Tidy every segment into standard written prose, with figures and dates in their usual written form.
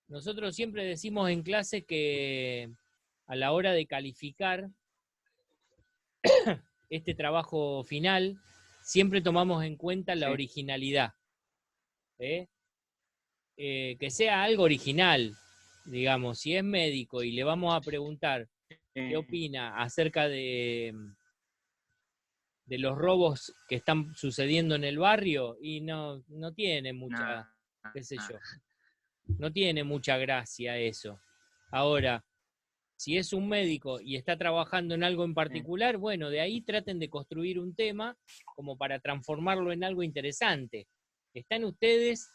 Nosotros siempre decimos en clase que a la hora de calificar este trabajo final, siempre tomamos en cuenta la Sí. originalidad. ¿Eh? Que sea algo original, digamos, si es médico y le vamos a preguntar qué Eh, opina acerca de los robos que están sucediendo en el barrio, y no tiene mucha, nada, qué sé nada. yo, no tiene mucha gracia eso. Ahora, si es un médico y está trabajando en algo en Eh, particular, bueno, de ahí traten de construir un tema como para transformarlo en algo interesante. Está en ustedes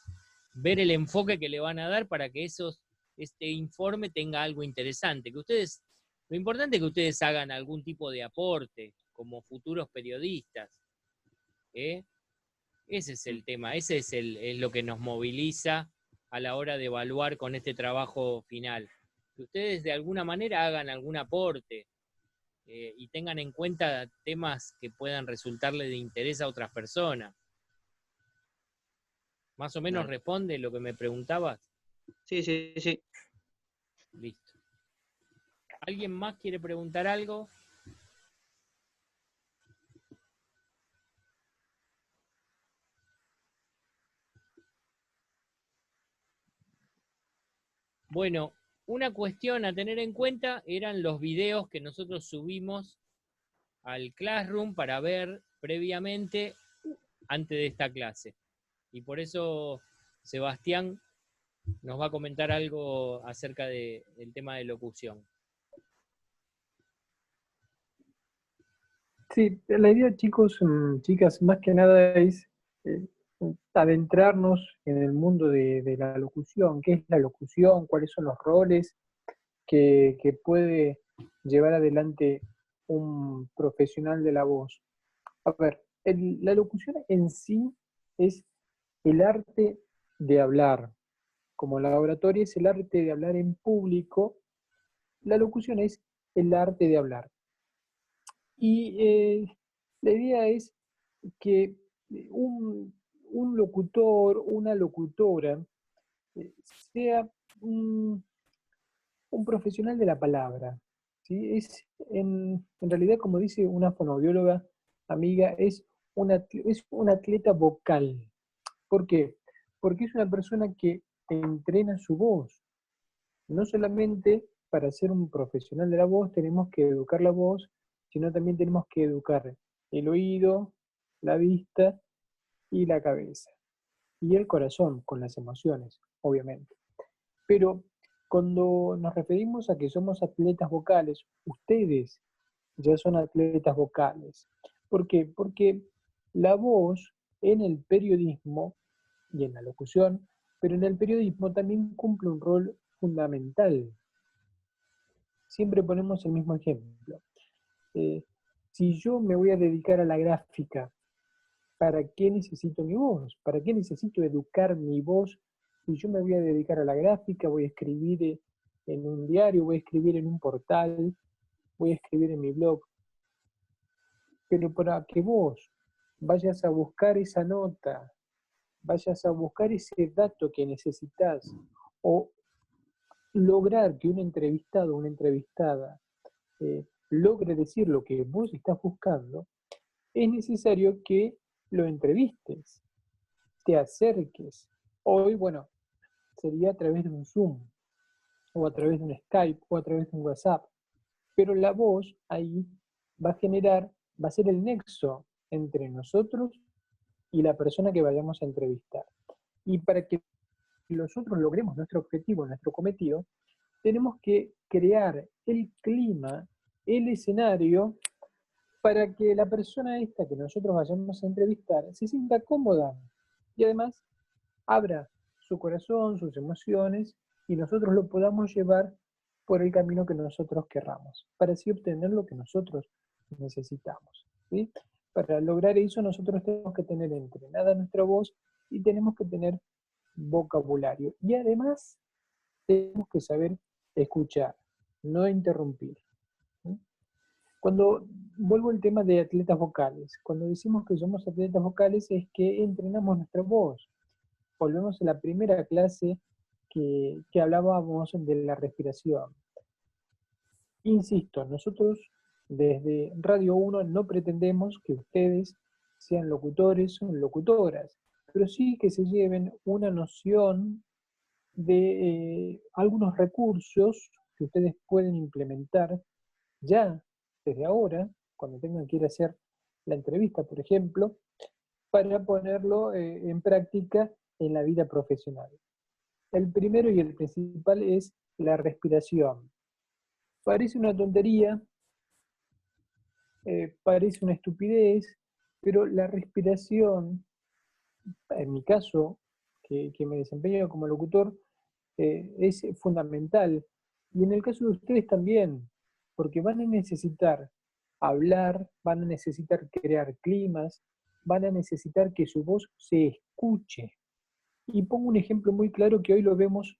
ver el enfoque que le van a dar para que este informe tenga algo interesante. Que ustedes, lo importante es que ustedes hagan algún tipo de aporte como futuros periodistas. ¿Eh? Ese es el tema, ese es lo que nos moviliza a la hora de evaluar con este trabajo final. Que ustedes de alguna manera hagan algún aporte y tengan en cuenta temas que puedan resultarle de interés a otras personas. Más o menos Dale. responde lo que me preguntabas. Sí, sí, sí. Listo. ¿Alguien más quiere preguntar algo? Bueno, una cuestión a tener en cuenta eran los videos que nosotros subimos al Classroom para ver previamente antes de esta clase. Y por eso Sebastián nos va a comentar algo acerca del tema de locución. Sí, la idea, chicos, chicas, más que nada es eh, adentrarnos en el mundo de la locución. ¿Qué es la locución? ¿Cuáles son los roles que puede llevar adelante un profesional de la voz? A ver, la locución en sí es el arte de hablar. Como la oratoria es el arte de hablar en público, la locución es el arte de hablar. Y la idea es que un, un locutor, una locutora, sea un, un profesional de la palabra. ¿Sí? En realidad, como dice una fonoaudióloga amiga, es un atleta vocal. ¿Por qué? Porque es una persona que entrena su voz. No solamente para ser un profesional de la voz tenemos que educar la voz, sino también tenemos que educar el oído, la vista y la cabeza. Y el corazón, con las emociones, obviamente. Pero cuando nos referimos a que somos atletas vocales, ustedes ya son atletas vocales. ¿Por qué? Porque la voz en el periodismo y en la locución, pero en el periodismo también cumple un rol fundamental. Siempre ponemos el mismo ejemplo. Eh, si yo me voy a dedicar a la gráfica, ¿para qué necesito mi voz? ¿Para qué necesito educar mi voz? Si yo me voy a dedicar a la gráfica, voy a escribir en un diario, voy a escribir en un portal, voy a escribir en mi blog, pero para que vos vayas a buscar esa nota, vayas a buscar ese dato que necesitas o lograr que un entrevistado o una entrevistada logre decir lo que vos estás buscando, es necesario que lo entrevistes, te acerques. Hoy, bueno, sería a través de un Zoom, o a través de un Skype, o a través de un WhatsApp. Pero la voz ahí va a generar, va a ser el nexo entre nosotros y la persona que vayamos a entrevistar. Y para que nosotros logremos nuestro objetivo, nuestro cometido, tenemos que crear el clima, el escenario para que la persona esta que nosotros vayamos a entrevistar se sienta cómoda y además abra su corazón, sus emociones y nosotros lo podamos llevar por el camino que nosotros querramos, para así obtener lo que nosotros necesitamos. ¿Sí? Para lograr eso nosotros tenemos que tener entrenada nuestra voz y tenemos que tener vocabulario. Y además tenemos que saber escuchar, no interrumpir. ¿Sí? Cuando vuelvo al tema de atletas vocales, cuando decimos que somos atletas vocales es que entrenamos nuestra voz. Volvemos a la primera clase que hablábamos de la respiración. Insisto, nosotros desde Radio 1 no pretendemos que ustedes sean locutores o locutoras, pero sí que se lleven una noción de algunos recursos que ustedes pueden implementar ya desde ahora, cuando tengan que ir a hacer la entrevista, por ejemplo, para ponerlo en práctica en la vida profesional. El primero y el principal es la respiración. Parece una tontería, parece una estupidez, pero la respiración, en mi caso, que me desempeño como locutor, es fundamental. Y en el caso de ustedes también, porque van a necesitar hablar, van a necesitar crear climas, van a necesitar que su voz se escuche. Y pongo un ejemplo muy claro que hoy lo vemos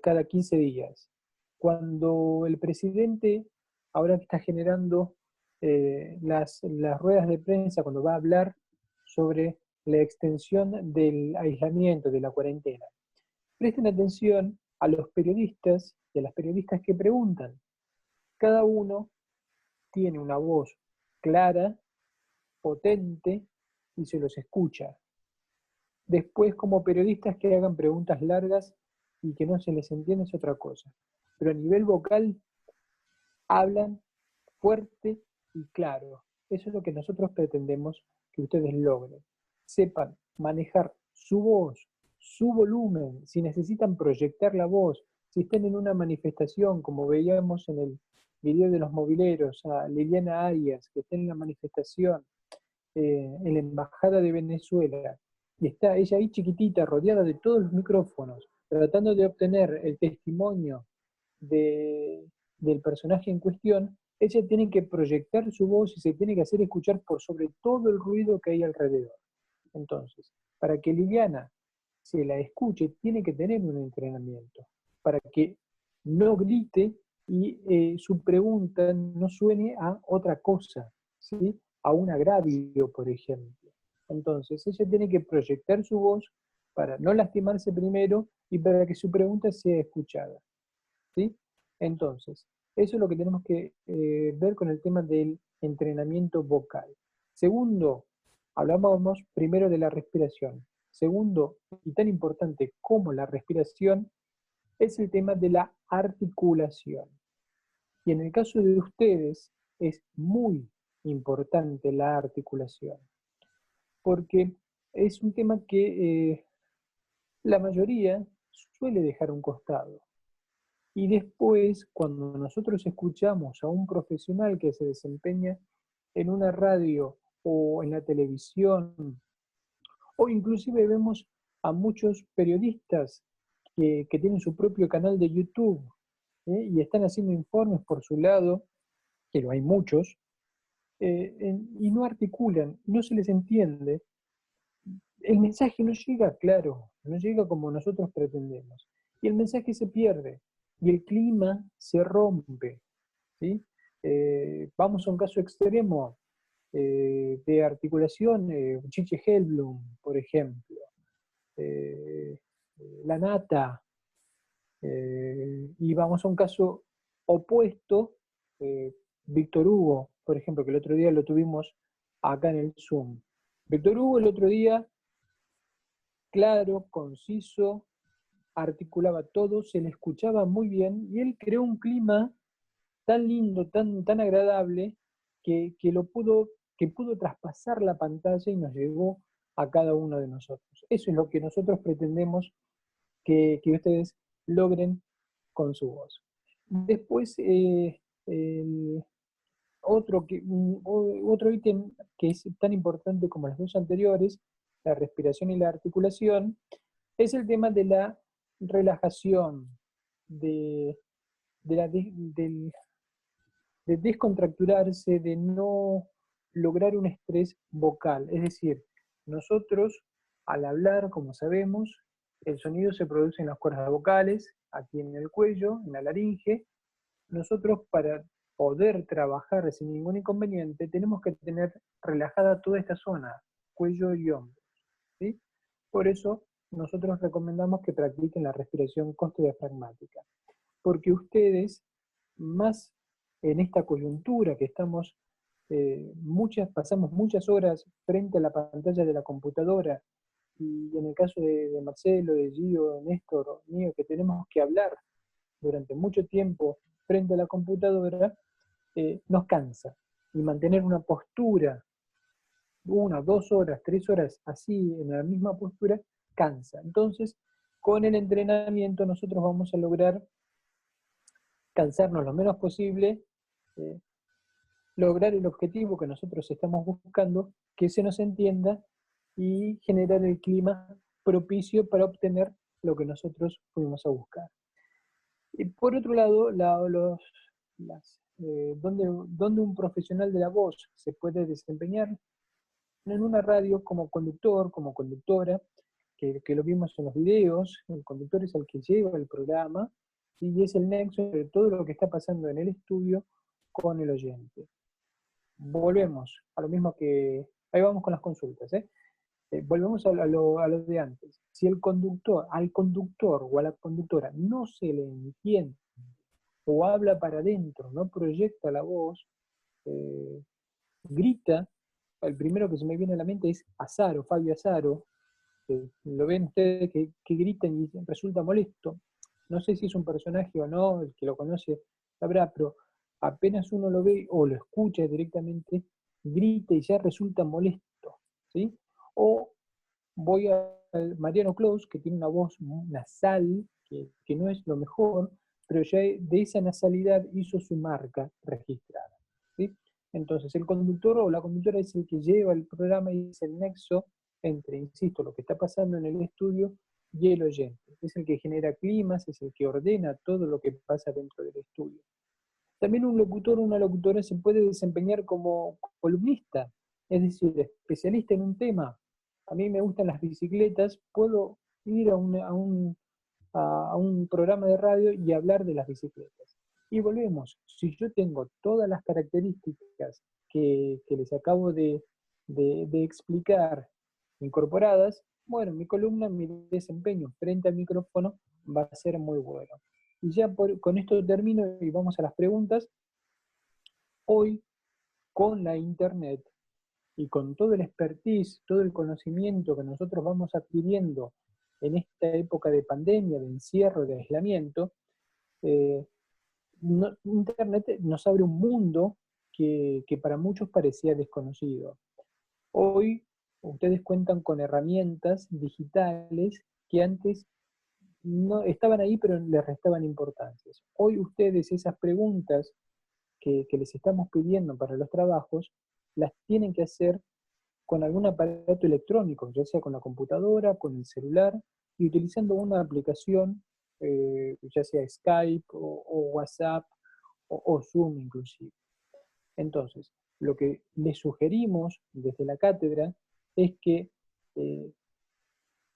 cada 15 días. Cuando el presidente, ahora que está generando las ruedas de prensa, cuando va a hablar sobre la extensión del aislamiento, de la cuarentena, presten atención a los periodistas y a las periodistas que preguntan. Cada uno tiene una voz clara, potente y se los escucha. Después, como periodistas que hagan preguntas largas y que no se les entienda es otra cosa. Pero a nivel vocal hablan fuerte y claro. Eso es lo que nosotros pretendemos que ustedes logren. Sepan manejar su voz, su volumen, si necesitan proyectar la voz, si están en una manifestación, como veíamos en el video de los mobileros, a Liliana Arias, que está en la manifestación en la Embajada de Venezuela, y está ella ahí chiquitita, rodeada de todos los micrófonos, tratando de obtener el testimonio del personaje en cuestión, ella tiene que proyectar su voz y se tiene que hacer escuchar por sobre todo el ruido que hay alrededor. Entonces, para que Liliana se la escuche, tiene que tener un entrenamiento, para que no grite y su pregunta no suene a otra cosa, ¿sí? A un agravio, por ejemplo. Entonces, ella tiene que proyectar su voz para no lastimarse primero y para que su pregunta sea escuchada, ¿sí? Entonces, eso es lo que tenemos que ver con el tema del entrenamiento vocal. Segundo, hablábamos primero de la respiración. Segundo, y tan importante como la respiración, es el tema de la articulación. Y en el caso de ustedes es muy importante la articulación, porque es un tema que la mayoría suele dejar a un costado. Y después, cuando nosotros escuchamos a un profesional que se desempeña en una radio o en la televisión, o inclusive vemos a muchos periodistas que tienen su propio canal de YouTube y están haciendo informes por su lado, que lo hay muchos, y no articulan, no se les entiende, el mensaje no llega claro, no llega como nosotros pretendemos. Y el mensaje se pierde, y el clima se rompe, ¿sí? Vamos a un caso extremo de articulación, Chiche Hellblum, por ejemplo, La Nata, y vamos a un caso opuesto, Víctor Hugo, por ejemplo, que el otro día lo tuvimos acá en el Zoom. Víctor Hugo el otro día, claro, conciso, articulaba todo, se le escuchaba muy bien y él creó un clima tan lindo, tan agradable, que pudo traspasar la pantalla y nos llegó a cada uno de nosotros. Eso es lo que nosotros pretendemos que ustedes logren con su voz. Después, otro ítem que es tan importante como las dos anteriores, la respiración y la articulación, es el tema de la relajación, de, de, la, de descontracturarse, de no lograr un estrés vocal. Es decir, nosotros al hablar, como sabemos, el sonido se produce en las cuerdas vocales, aquí en el cuello, en la laringe. Nosotros para poder trabajar sin ningún inconveniente tenemos que tener relajada toda esta zona, cuello y hombros, ¿sí? Por eso nosotros recomendamos que practiquen la respiración costo-diafragmática, porque ustedes, más en esta coyuntura que estamos, pasamos muchas horas frente a la pantalla de la computadora, y en el caso de Marcelo, de Gio, de Néstor, mío, que tenemos que hablar durante mucho tiempo frente a la computadora, nos cansa. Y mantener una postura, 1, 2 horas, 3 horas así, en la misma postura, cansa. Entonces, con el entrenamiento nosotros vamos a lograr cansarnos lo menos posible, eh, lograr el objetivo que nosotros estamos buscando, que se nos entienda y generar el clima propicio para obtener lo que nosotros fuimos a buscar. Y por otro lado, ¿dónde un profesional de la voz se puede desempeñar? En una radio como conductor, como conductora, que lo vimos en los videos. El conductor es el que lleva el programa y es el nexo de todo lo que está pasando en el estudio con el oyente. Volvemos a lo mismo que... Ahí vamos con las consultas, ¿eh? Volvemos a lo de antes. Si al conductor o a la conductora no se le entiende o habla para adentro, no proyecta la voz, grita, el primero que se me viene a la mente es Azaro, Fabio Azaro, lo ven ustedes que gritan y resulta molesto. No sé si es un personaje o no, el que lo conoce sabrá, pero apenas uno lo ve o lo escucha directamente, grita y ya resulta molesto, ¿sí? O voy a Mariano Clos, que tiene una voz nasal, que no es lo mejor, pero ya de esa nasalidad hizo su marca registrada, ¿sí? Entonces el conductor o la conductora es el que lleva el programa y es el nexo entre, insisto, lo que está pasando en el estudio y el oyente. Es el que genera climas, es el que ordena todo lo que pasa dentro del estudio. También un locutor o una locutora se puede desempeñar como columnista, es decir, especialista en un tema. A mí me gustan las bicicletas, puedo ir a un programa de radio y hablar de las bicicletas. Y volvemos, si yo tengo todas las características que les acabo de explicar incorporadas, bueno, mi columna, mi desempeño frente al micrófono va a ser muy bueno. Y ya con esto termino y vamos a las preguntas. Hoy, con la internet y con todo el expertise, todo el conocimiento que nosotros vamos adquiriendo en esta época de pandemia, de encierro, de aislamiento, internet nos abre un mundo que para muchos parecía desconocido. Hoy ustedes cuentan con herramientas digitales que antes no estaban ahí, pero les restaban importancia. Hoy ustedes esas preguntas que les estamos pidiendo para los trabajos, las tienen que hacer con algún aparato electrónico, ya sea con la computadora, con el celular, y utilizando una aplicación, ya sea Skype o WhatsApp o Zoom inclusive. Entonces, lo que les sugerimos desde la cátedra es que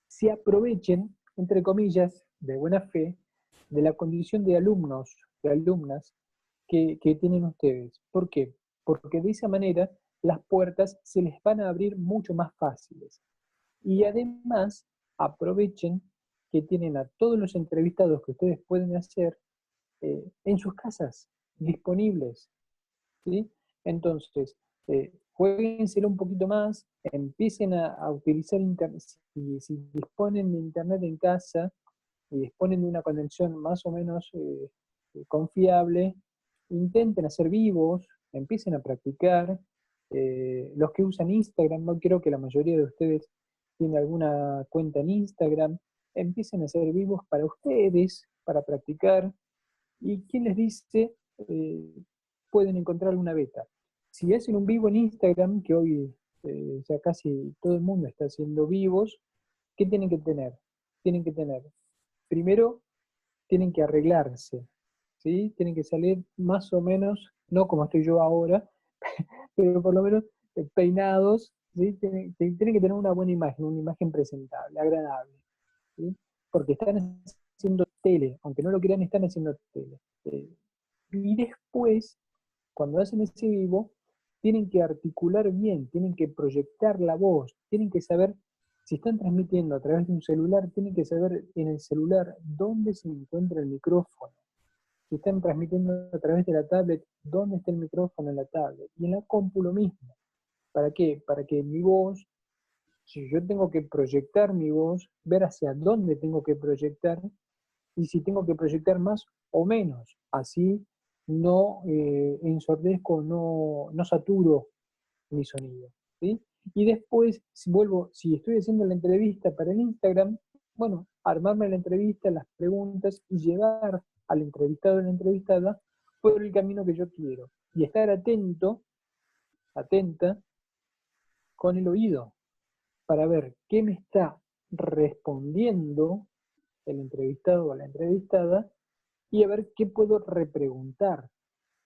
se aprovechen, entre comillas, de buena fe, de la condición de alumnos, de alumnas que tienen ustedes. ¿Por qué? Porque de esa manera las puertas se les van a abrir mucho más fáciles. Y además, aprovechen que tienen a todos los entrevistados que ustedes pueden hacer en sus casas, disponibles, ¿sí? Entonces, jueguenselo un poquito más, empiecen a utilizar internet, si disponen de internet en casa y disponen de una conexión más o menos confiable, intenten hacer vivos, empiecen a practicar. Los que usan Instagram, no creo que la mayoría de ustedes tiene alguna cuenta en Instagram, empiecen a hacer vivos para ustedes, para practicar. ¿Y quién les dice? Pueden encontrar una beta. Si hacen un vivo en Instagram, que hoy ya casi todo el mundo está haciendo vivos, ¿qué tienen que tener? Tienen que tener, primero, tienen que arreglarse, ¿sí? Tienen que salir más o menos, no como estoy yo ahora, pero por lo menos peinados, ¿sí? Tienen que tener una buena imagen, una imagen presentable, agradable, ¿sí? Porque están haciendo tele, aunque no lo crean, están haciendo tele. Y después, cuando hacen ese vivo, tienen que articular bien, tienen que proyectar la voz, tienen que saber Si están transmitiendo a través de un celular, tienen que saber en el celular dónde se encuentra el micrófono. Si están transmitiendo a través de la tablet, dónde está el micrófono en la tablet. Y en la compu lo mismo. ¿Para qué? Para que mi voz, si yo tengo que proyectar mi voz, ver hacia dónde tengo que proyectar y si tengo que proyectar más o menos. Así no ensordezco, no saturo mi sonido. ¿Sí? Y después, si estoy haciendo la entrevista para el Instagram, bueno, armarme la entrevista, las preguntas y llevar al entrevistado o la entrevistada por el camino que yo quiero. Y estar atento, atenta, con el oído, para ver qué me está respondiendo el entrevistado o la entrevistada y a ver qué puedo repreguntar.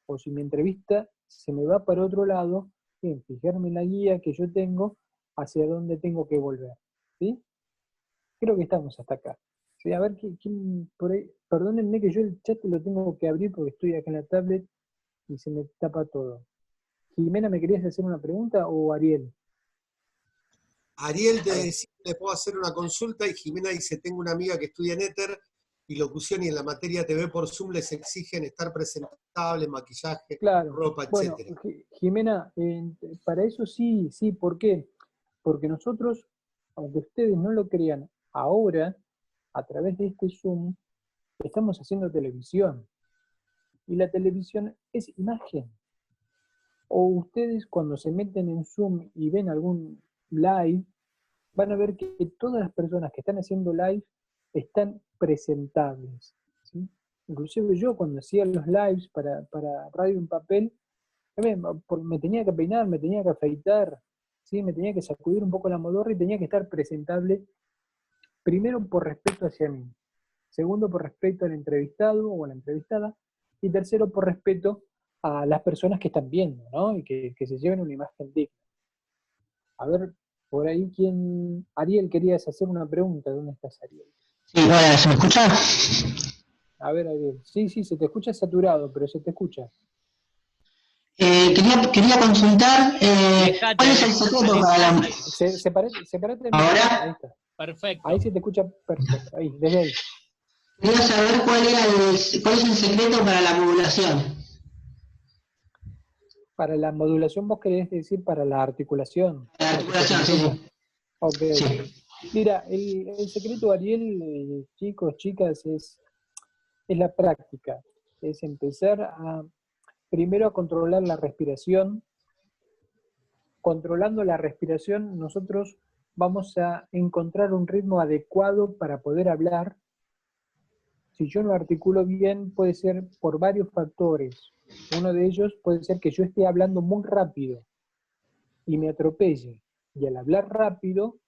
O si mi entrevista se me va para otro lado, bien, fijarme en la guía que yo tengo hacia dónde tengo que volver. ¿Sí? Creo que estamos hasta acá. ¿Sí? A ver, ¿quién por ahí? Perdónenme que yo el chat lo tengo que abrir porque estoy acá en la tablet y se me tapa todo. Jimena, ¿me querías hacer una pregunta o Ariel? Ariel te decía que le puedo hacer una consulta y Jimena dice, tengo una amiga que estudia en Éter y locución y en la materia TV por Zoom les exigen estar presentable, maquillaje, Claro. ropa, Bueno, etc. Jimena, para eso sí, ¿por qué? Porque nosotros, aunque ustedes no lo crean, ahora, a través de este Zoom, estamos haciendo televisión. Y la televisión es imagen. O ustedes cuando se meten en Zoom y ven algún live, van a ver que todas las personas que están haciendo live están presentables. ¿Sí? Inclusive yo cuando hacía los lives para Radio en Papel, me tenía que peinar, me tenía que afeitar, ¿sí? Me tenía que sacudir un poco la modorra y tenía que estar presentable, primero por respeto hacia mí, segundo por respeto al entrevistado o a la entrevistada, y tercero por respeto a las personas que están viendo, ¿no? Y que se lleven una imagen digna. A ver, por ahí, Ariel, querías hacer una pregunta. ¿Dónde estás, Ariel? Sí, hola, ¿se me escucha? A ver, Ariel. Sí, se te escucha saturado, pero se te escucha. Quería consultar cuál es el secreto para la... Separate. ¿Ahora? Ahí está. Perfecto. Ahí se te escucha perfecto. Ahí, desde ahí. Quería saber cuál es el secreto para la modulación. Para la modulación, vos querés decir para la articulación. La articulación, sí. Ok. Sí. Mira, el secreto, Ariel, chicos, chicas, es la práctica. Es empezar primero a controlar la respiración. Controlando la respiración, nosotros vamos a encontrar un ritmo adecuado para poder hablar. Si yo no articulo bien, puede ser por varios factores. Uno de ellos puede ser que yo esté hablando muy rápido y me atropelle. Y al hablar rápido,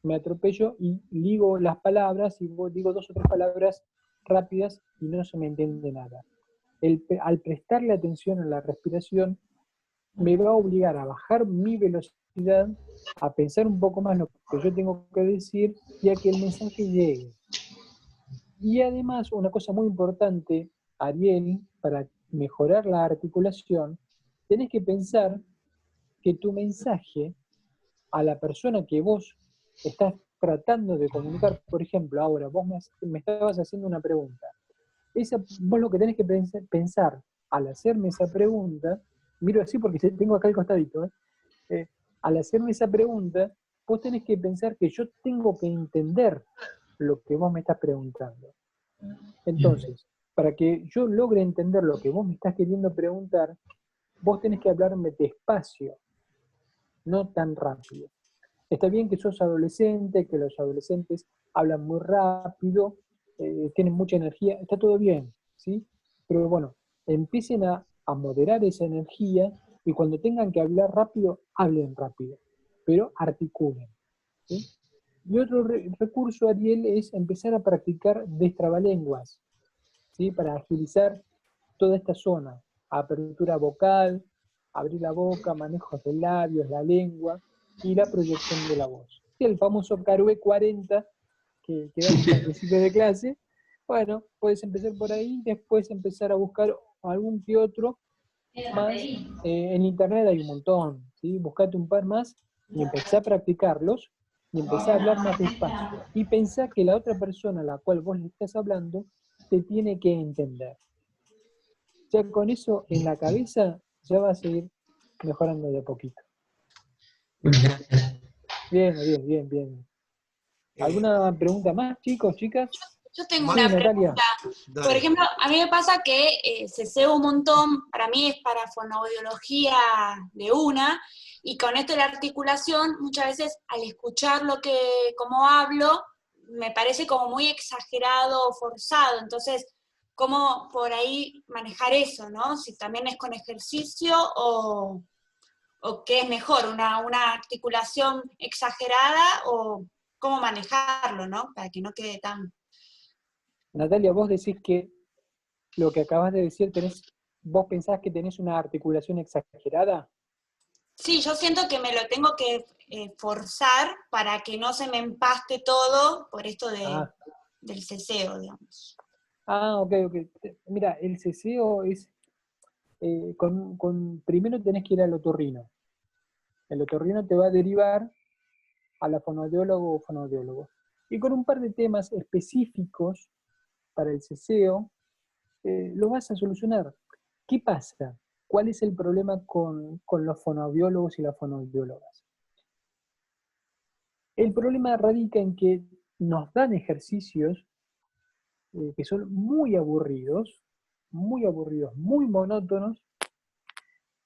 me atropello y ligo las palabras y digo 2 o 3 palabras rápidas y no se me entiende nada. Al prestarle atención a la respiración, me va a obligar a bajar mi velocidad, a pensar un poco más lo que yo tengo que decir y a que el mensaje llegue. Y además, una cosa muy importante, Ariel, para mejorar la articulación, tenés que pensar que tu mensaje a la persona que vos estás tratando de comunicar, por ejemplo, ahora vos me estabas haciendo una pregunta. Vos lo que tenés que pensar al hacerme esa pregunta, miro así porque tengo acá el costadito, al hacerme esa pregunta, vos tenés que pensar que yo tengo que entender lo que vos me estás preguntando. Entonces, para que yo logre entender lo que vos me estás queriendo preguntar, vos tenés que hablarme despacio, no tan rápido. Está bien que sos adolescente, que los adolescentes hablan muy rápido, tienen mucha energía, está todo bien, ¿sí? Pero bueno, empiecen a moderar esa energía y cuando tengan que hablar rápido, hablen rápido, pero articulen, ¿sí? Y otro recurso, Ariel, es empezar a practicar destrabalenguas, ¿sí? Para agilizar toda esta zona, apertura vocal, abrir la boca, manejos de labios, la lengua y la proyección de la voz. Y el famoso Carué 40 que damos al principio de clase, bueno, puedes empezar por ahí, después empezar a buscar algún que otro más. En internet hay un montón, ¿sí? Buscate un par más y empezá a practicarlos y empezá a hablar más despacio. Y pensá que la otra persona a la cual vos le estás hablando te tiene que entender. Ya con eso en la cabeza ya vas a ir mejorando de a poquito. Gracias. Bien. ¿Alguna pregunta más, chicos, chicas? Yo tengo Sí, una Natalia. pregunta. Por ejemplo, a mí me pasa que ceseo un montón, para mí es para fonoaudiología de una, y con esto de la articulación, muchas veces al escuchar cómo hablo, me parece como muy exagerado o forzado. Entonces, ¿cómo por ahí manejar eso, no? Si también es con ejercicio o qué es mejor, una articulación exagerada o cómo manejarlo, ¿no? Para que no quede tan... Natalia, vos decís que lo que acabas de decir, vos pensás que tenés una articulación exagerada. Sí, yo siento que me lo tengo que forzar para que no se me empaste todo por esto del ceseo, digamos. Ok. Mira, el ceseo es, primero tenés que ir al otorrino. El otorrino te va a derivar a la fonoaudiólogo o fonoaudiólogo. Y con un par de temas específicos para el ceseo, lo vas a solucionar. ¿Qué pasa? ¿Cuál es el problema con los fonoaudiólogos y las fonoaudiólogas? El problema radica en que nos dan ejercicios que son muy aburridos, muy monótonos,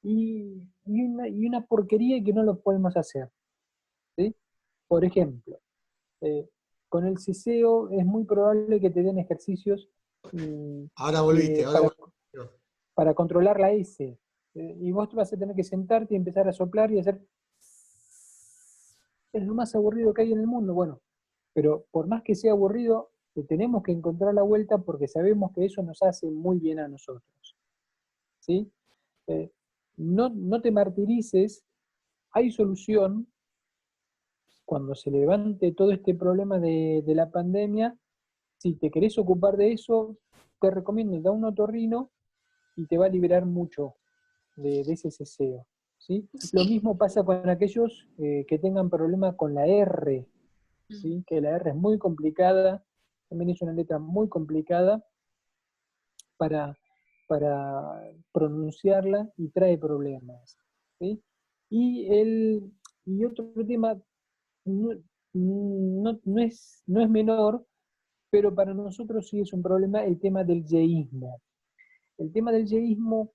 y una porquería que no lo podemos hacer. ¿Sí? Por ejemplo, con el ceseo es muy probable que te den ejercicios Ahora volviste, para controlar la S. Y vos te vas a tener que sentarte y empezar a soplar y hacer... Es lo más aburrido que hay en el mundo. Bueno, pero por más que sea aburrido, tenemos que encontrar la vuelta porque sabemos que eso nos hace muy bien a nosotros. ¿Sí? No te martirices, hay solución. Cuando se levante todo este problema de la pandemia, si te querés ocupar de eso, te recomiendo ir a un otorrino y te va a liberar mucho de ese ceseo. ¿Sí? Lo mismo pasa con aquellos que tengan problemas con la R, ¿sí? Que la R es muy complicada, también es una letra muy complicada para pronunciarla y trae problemas. ¿Sí? Y otro tema no es menor, pero para nosotros sí es un problema el tema del yeísmo. El tema del yeísmo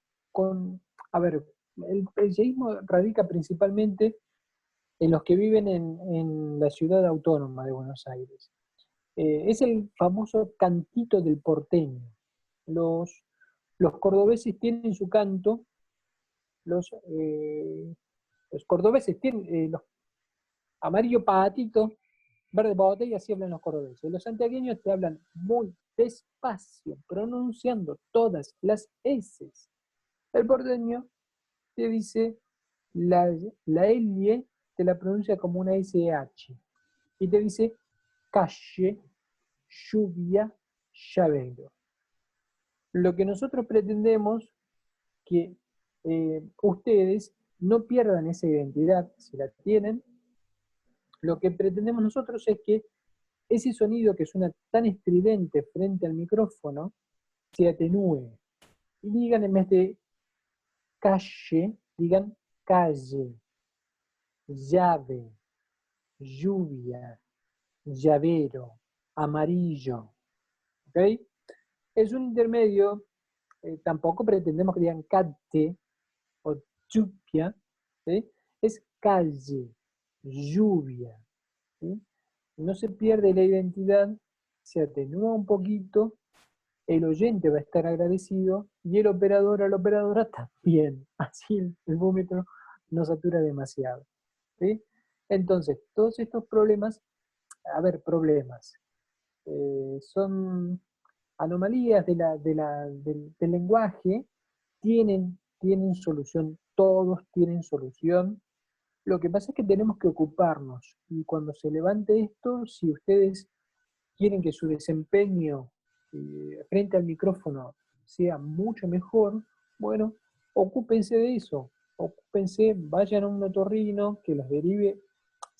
a ver, el yeísmo radica principalmente en los que viven en la ciudad autónoma de Buenos Aires. Es el famoso cantito del porteño. Los cordobeses tienen su canto, los cordobeses tienen los amarillo patito, verde botella, así hablan los cordobeses. Los santiagueños te hablan muy despacio, pronunciando todas las S. El porteño te dice la L, te la pronuncia como una SH. Y te dice calle, lluvia, llavero. Lo que nosotros pretendemos que ustedes no pierdan esa identidad, si la tienen. Lo que pretendemos nosotros es que ese sonido que suena tan estridente frente al micrófono se atenúe. Y digan, en vez de calle, digan calle, llave, lluvia, llavero, amarillo. ¿Ok? Es un intermedio, tampoco pretendemos que digan cate o chupia, ¿sí? Es calle, lluvia. ¿Sí? No se pierde la identidad, se atenúa un poquito, el oyente va a estar agradecido y el operador a la operadora también. Así el búmetro no satura demasiado. ¿Sí? Entonces, todos estos problemas, problemas, son anomalías del lenguaje, tienen solución, todos tienen solución. Lo que pasa es que tenemos que ocuparnos, y cuando se levante esto, si ustedes quieren que su desempeño frente al micrófono sea mucho mejor, bueno, ocúpense de eso, vayan a un otorrino que los derive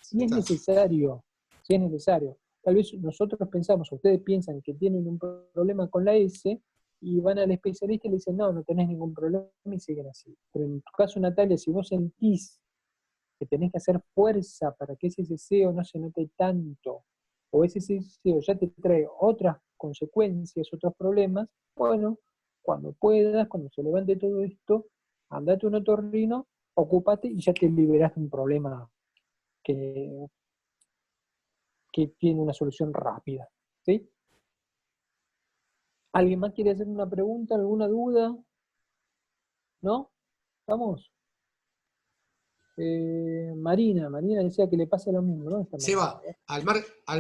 si es necesario, si es necesario. Tal vez nosotros pensamos, ustedes piensan que tienen un problema con la S, y van al especialista y le dicen, no, no tenés ningún problema, y siguen así. Pero en tu caso, Natalia, si vos sentís que tenés que hacer fuerza para que ese deseo no se note tanto, o ese deseo ya te trae otras consecuencias, otros problemas, bueno, cuando puedas, cuando se levante todo esto, andate a un otorrino, ocúpate y ya te liberás de un problema que tiene una solución rápida. ¿Sí? ¿Alguien más quiere hacer una pregunta, alguna duda? ¿No? ¿Vamos? Marina decía que le pasa lo mismo, ¿no? Se va, al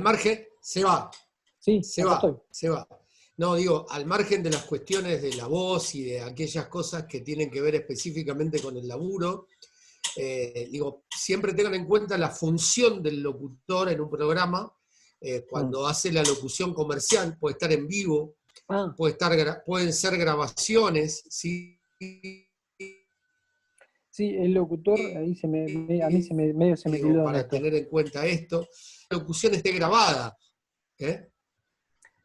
margen, se va. Sí, se acá va, estoy. se va. No, digo, al margen de las cuestiones de la voz y de aquellas cosas que tienen que ver específicamente con el laburo, digo, siempre tengan en cuenta la función del locutor en un programa, cuando hace la locución comercial, puede estar en vivo, pueden ser grabaciones, ¿sí? Sí, el locutor, ahí a mí medio se me tildó para tener en cuenta esto, la locución esté grabada.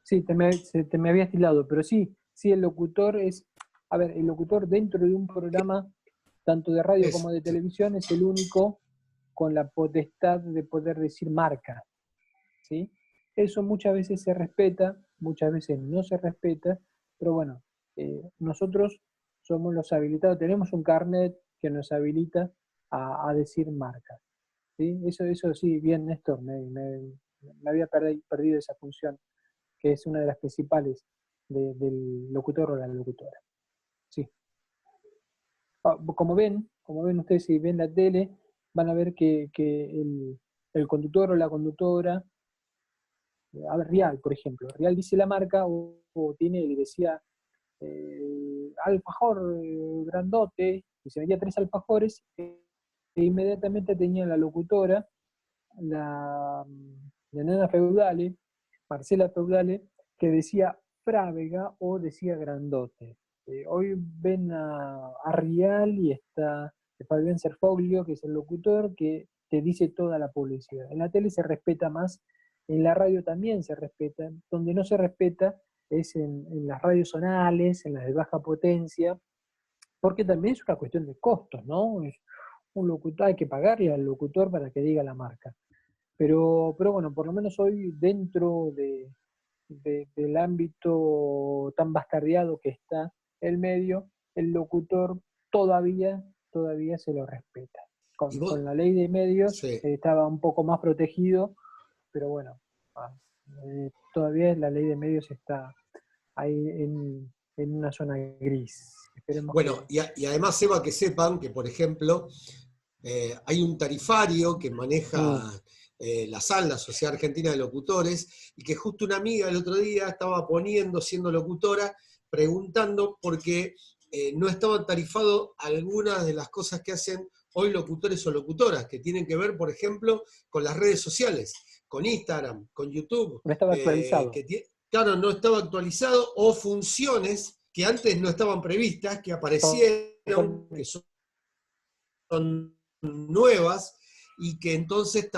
Sí, te me habías tildado, pero sí, el locutor es, a ver, el locutor dentro de un programa, tanto de radio como de televisión, es el único con la potestad de poder decir marca, ¿sí? Eso muchas veces se respeta, muchas veces no se respeta, pero bueno, nosotros somos los habilitados, tenemos un carnet que nos habilita a decir marca, ¿sí? Eso sí, bien, Néstor, me había perdido esa función, que es una de las principales del locutor o la locutora. Sí. Como ven ustedes, si ven la tele, van a ver que el conductor o la conductora, a ver, Rial, por ejemplo, Rial dice la marca, o Tinelli decía alfajor grandote, y se vendía 3 alfajores, e inmediatamente tenía la locutora, la nena Feudale, Marcela Feudale, que decía Frávega o decía grandote. Hoy ven a Rial y está Fabián Serfoglio, que es el locutor, que te dice toda la publicidad. En la tele se respeta más, en la radio también se respeta. Donde no se respeta es en las radios zonales, en las de baja potencia, porque también es una cuestión de costos, ¿no? Un locutor, hay que pagarle al locutor para que diga la marca. Pero bueno, por lo menos hoy, dentro del ámbito tan bastardeado que está el medio, el locutor todavía se lo respeta. Con la ley de medios estaba un poco más protegido, pero bueno, todavía la ley de medios está ahí en una zona gris. Esperemos bueno, y además, Eva, que sepan que, por ejemplo, hay un tarifario que maneja la SAL, la Sociedad Argentina de Locutores, y que justo una amiga el otro día estaba siendo locutora, preguntando por qué no estaban tarifados algunas de las cosas que hacen hoy locutores o locutoras, que tienen que ver, por ejemplo, con las redes sociales, con Instagram, con YouTube. No estaba actualizado. Claro, no estaba actualizado, o funciones que antes no estaban previstas, que aparecieron, que son nuevas, y que entonces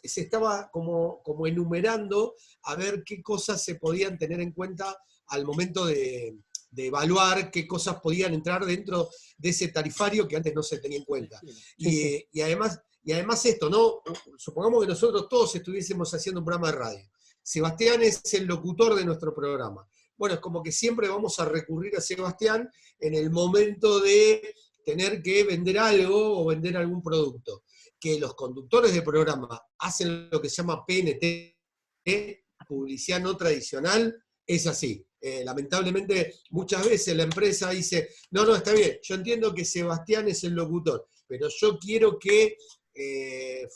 se estaba como enumerando a ver qué cosas se podían tener en cuenta al momento de evaluar qué cosas podían entrar dentro de ese tarifario que antes no se tenía en cuenta. Y además esto, ¿no? Supongamos que nosotros todos estuviésemos haciendo un programa de radio. Sebastián es el locutor de nuestro programa. Bueno, es como que siempre vamos a recurrir a Sebastián en el momento de tener que vender algo o vender algún producto. Que los conductores de programa hacen lo que se llama PNT, publicidad no tradicional, es así. Lamentablemente, muchas veces la empresa dice, no, está bien, yo entiendo que Sebastián es el locutor, pero yo quiero que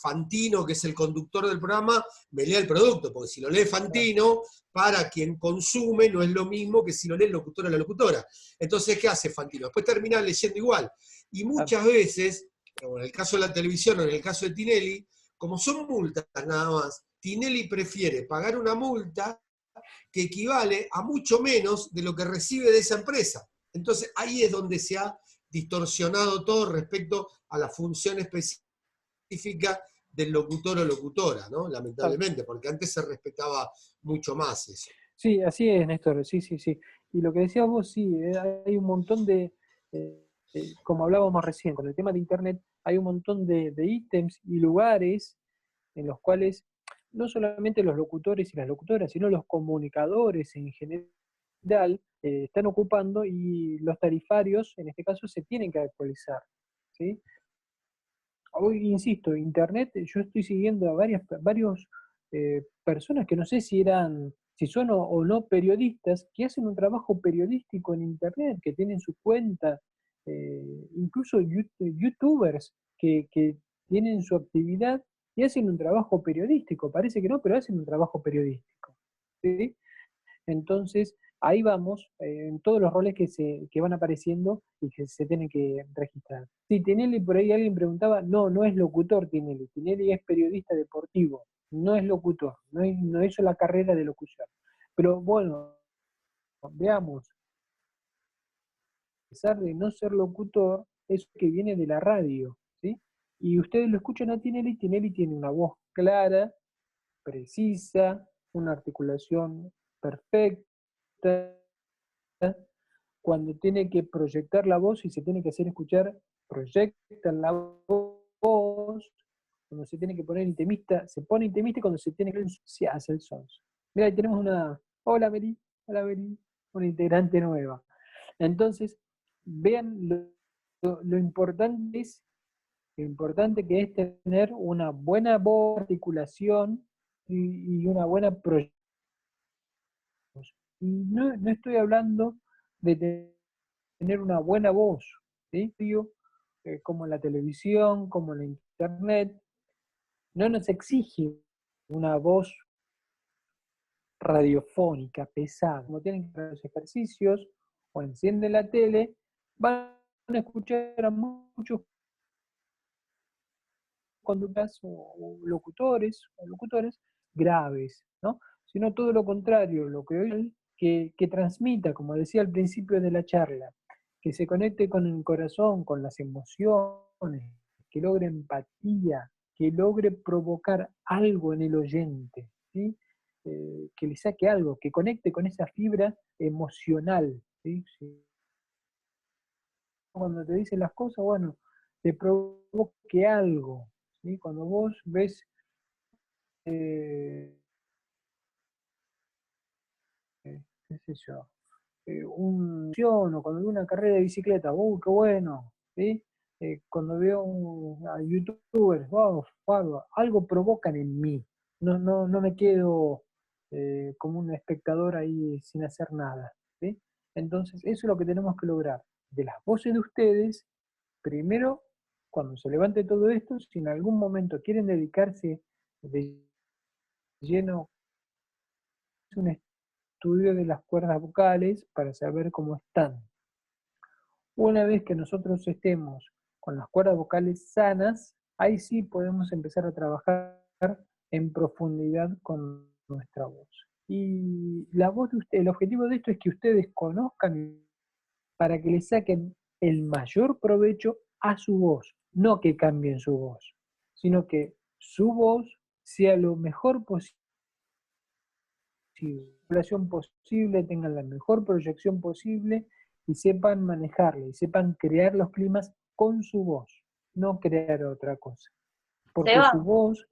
Fantino, que es el conductor del programa, me lea el producto, porque si lo lee Fantino, para quien consume no es lo mismo que si lo lee el locutor o la locutora. Entonces, ¿qué hace Fantino? Después termina leyendo igual. Y muchas veces, en el caso de la televisión o en el caso de Tinelli, como son multas nada más, Tinelli prefiere pagar una multa que equivale a mucho menos de lo que recibe de esa empresa. Entonces, ahí es donde se ha distorsionado todo respecto a la función específica del locutor o locutora, ¿no? Lamentablemente, porque antes se respetaba mucho más eso. Sí, así es, Néstor, sí, sí, sí. Y lo que decías vos, sí, hay un montón como hablábamos recién, con el tema de Internet, hay un montón de ítems y lugares en los cuales no solamente los locutores y las locutoras, sino los comunicadores en general están ocupando, y los tarifarios, en este caso, se tienen que actualizar, ¿sí? Hoy, insisto, Internet, yo estoy siguiendo a varios personas que no sé si son o no periodistas, que hacen un trabajo periodístico en Internet, que tienen su cuenta, incluso youtubers que tienen su actividad y hacen un trabajo periodístico. Parece que no, pero hacen un trabajo periodístico, ¿sí? Entonces, ahí vamos, en todos los roles que van apareciendo y que se tienen que registrar. Sí, Tinelli, por ahí alguien preguntaba, no es locutor Tinelli. Tinelli es periodista deportivo, no es locutor, no hizo la carrera de locución. Pero bueno, veamos, a pesar de no ser locutor, es que viene de la radio, ¿sí? Y ustedes lo escuchan a Tinelli tiene una voz clara, precisa, una articulación perfecta. Cuando tiene que proyectar la voz y se tiene que hacer escuchar, proyecta la voz. Cuando se tiene que poner intimista, se pone intimista, y cuando se tiene que se hace el sons. Mira, ahí tenemos una... Hola, Meli. Hola, Meli. Una integrante nueva. Entonces, vean lo importante que es tener una buena voz, articulación y una buena proyección. Y no estoy hablando de tener una buena voz, ¿sí? Como la televisión, como la internet, no nos exige una voz radiofónica pesada. Como tienen que hacer los ejercicios o encienden la tele, van a escuchar a muchos conductas o locutores graves, ¿no? Sino todo lo contrario, lo que hoy que transmita, como decía al principio de la charla, que se conecte con el corazón, con las emociones, que logre empatía, que logre provocar algo en el oyente, ¿sí? Que le saque algo, que conecte con esa fibra emocional, ¿sí? Cuando te dicen las cosas, bueno, te provoque algo, ¿sí? Cuando vos ves qué sé yo, o cuando veo una carrera de bicicleta, qué bueno, ¿sí? Cuando veo a youtubers, wow, algo provocan en mí, no me quedo como un espectador ahí sin hacer nada, ¿sí? Entonces, eso es lo que tenemos que lograr, de las voces de ustedes, primero, cuando se levante todo esto, si en algún momento quieren dedicarse de lleno a un estudio de las cuerdas vocales para saber cómo están. Una vez que nosotros estemos con las cuerdas vocales sanas, ahí sí podemos empezar a trabajar en profundidad con nuestra voz. Y la voz de usted, el objetivo de esto es que ustedes conozcan para que le saquen el mayor provecho a su voz, no que cambien su voz, sino que su voz sea lo mejor posible, tengan la mejor proyección posible y sepan manejarla y sepan crear los climas con su voz, no crear otra cosa. Porque Seba, su voz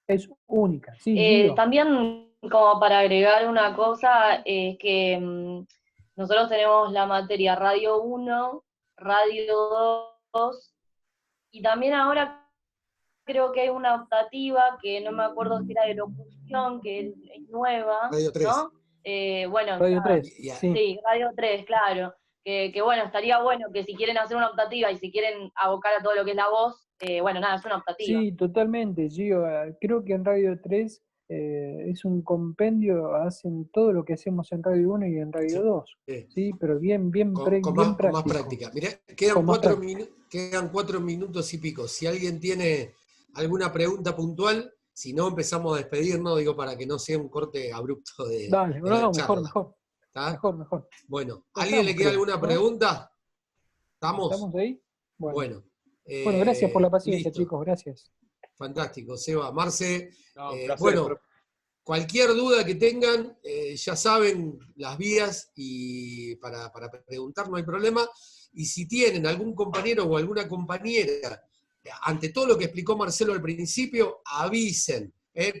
es única. Sí, también, como para agregar una cosa, es que nosotros tenemos la materia Radio 1, Radio 2, y también ahora creo que hay una optativa que no me acuerdo si era de locución, que es nueva, Radio 3. ¿no? Bueno, Radio 3. Sí, Radio 3, claro. Que bueno, estaría bueno que si quieren hacer una optativa y si quieren abocar a todo lo que es la voz, bueno, nada, es una optativa. Sí, totalmente, Gio. Creo que en Radio 3 es un compendio, hacen todo lo que hacemos en Radio 1 y en Radio 2. Sí, pero bien con más práctica. Mirá, quedan 4 minutos y pico. Si alguien tiene alguna pregunta puntual, si no, empezamos a despedirnos, digo, para que no sea un corte abrupto de Dale, la charla. Mejor. Bueno, ¿alguien le queda alguna pregunta? ¿Estamos? ¿Estamos ahí? Bueno, gracias por la paciencia, listo. chicos, gracias. Fantástico, Seba. Marce, No, un placer, bueno, profe. cualquier duda que tengan, ya saben las vías y para preguntar no hay problema. Y si tienen algún compañero o alguna compañera, ante todo lo que explicó Marcelo al principio, avisen,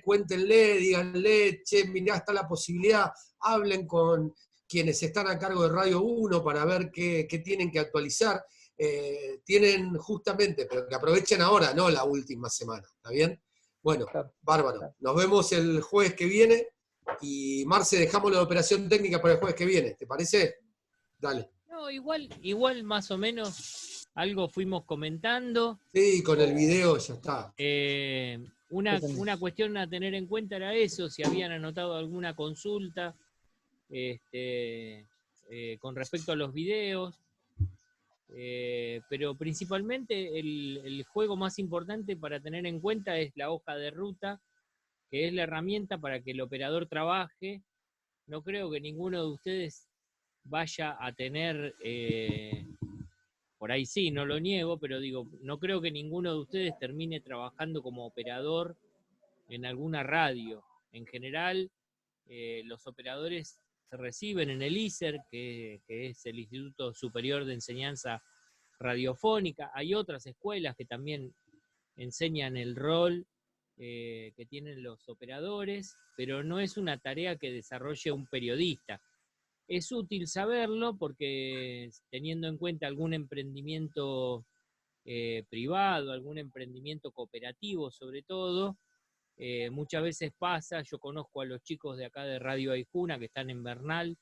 cuéntenle, díganle, che, mirá, está la posibilidad, hablen con quienes están a cargo de Radio 1 para ver qué tienen que actualizar. Tienen justamente, pero que aprovechen ahora, no la última semana, ¿está bien? Bueno, Claro, bárbaro. claro. Nos vemos el jueves que viene y Marce, dejamos la operación técnica para el jueves que viene, ¿te parece? Dale. No, igual más o menos algo fuimos comentando. Sí, con el video ya está. Una cuestión a tener en cuenta era eso, si habían anotado alguna consulta con respecto a los videos. Pero principalmente el juego más importante para tener en cuenta es la hoja de ruta, que es la herramienta para que el operador trabaje. No creo que ninguno de ustedes vaya a tener, por ahí sí, no lo niego, pero digo, no creo que ninguno de ustedes termine trabajando como operador en alguna radio. En general, los operadores se reciben en el ISER, que es el Instituto Superior de Enseñanza Radiofónica. Hay otras escuelas que también enseñan el rol que tienen los operadores, pero no es una tarea que desarrolle un periodista. Es útil saberlo porque teniendo en cuenta algún emprendimiento privado, algún emprendimiento cooperativo sobre todo, muchas veces pasa, yo conozco a los chicos de acá de Radio Aijuna que están en Bernal,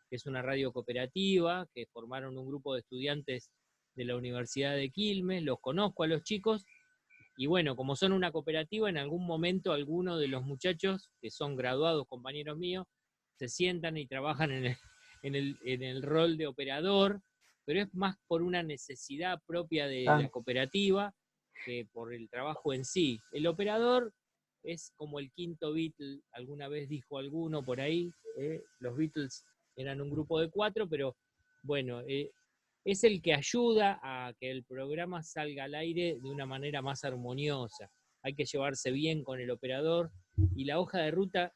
que es una radio cooperativa, que formaron un grupo de estudiantes de la Universidad de Quilmes, los conozco a los chicos, y bueno, como son una cooperativa, en algún momento algunos de los muchachos, que son graduados, compañeros míos, se sientan y trabajan en el rol de operador, pero es más por una necesidad propia de la cooperativa que por el trabajo en sí. El operador es como el quinto Beatle, alguna vez dijo alguno por ahí, los Beatles eran un grupo de 4, pero bueno, es el que ayuda a que el programa salga al aire de una manera más armoniosa. Hay que llevarse bien con el operador y la hoja de ruta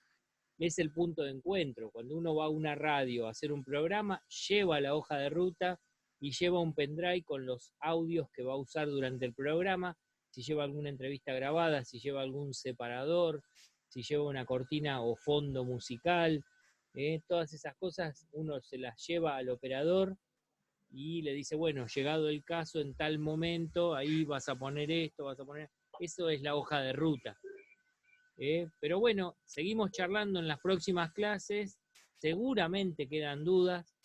es el punto de encuentro. Cuando uno va a una radio a hacer un programa, lleva la hoja de ruta y lleva un pendrive con los audios que va a usar durante el programa, si lleva alguna entrevista grabada, si lleva algún separador, si lleva una cortina o fondo musical, todas esas cosas uno se las lleva al operador y le dice, bueno, llegado el caso en tal momento, ahí vas a poner esto, vas a poner... Eso es la hoja de ruta. Pero bueno, seguimos charlando en las próximas clases, seguramente quedan dudas.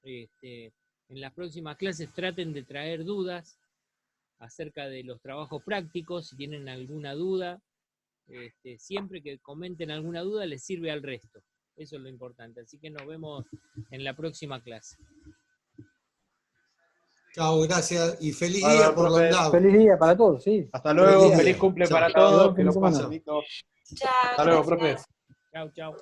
En las próximas clases traten de traer dudas acerca de los trabajos prácticos, si tienen alguna duda, siempre que comenten alguna duda les sirve al resto, eso es lo importante, así que nos vemos en la próxima clase. Chao, gracias y feliz Bárbaro, día por profe. Rondado. Feliz día para todos, sí. Hasta luego, Feliz feliz día. cumple Chao. para Chao, todos, que fin de lo pasen semana. lindo. Chao, Hasta luego, gracias. profe. Chau.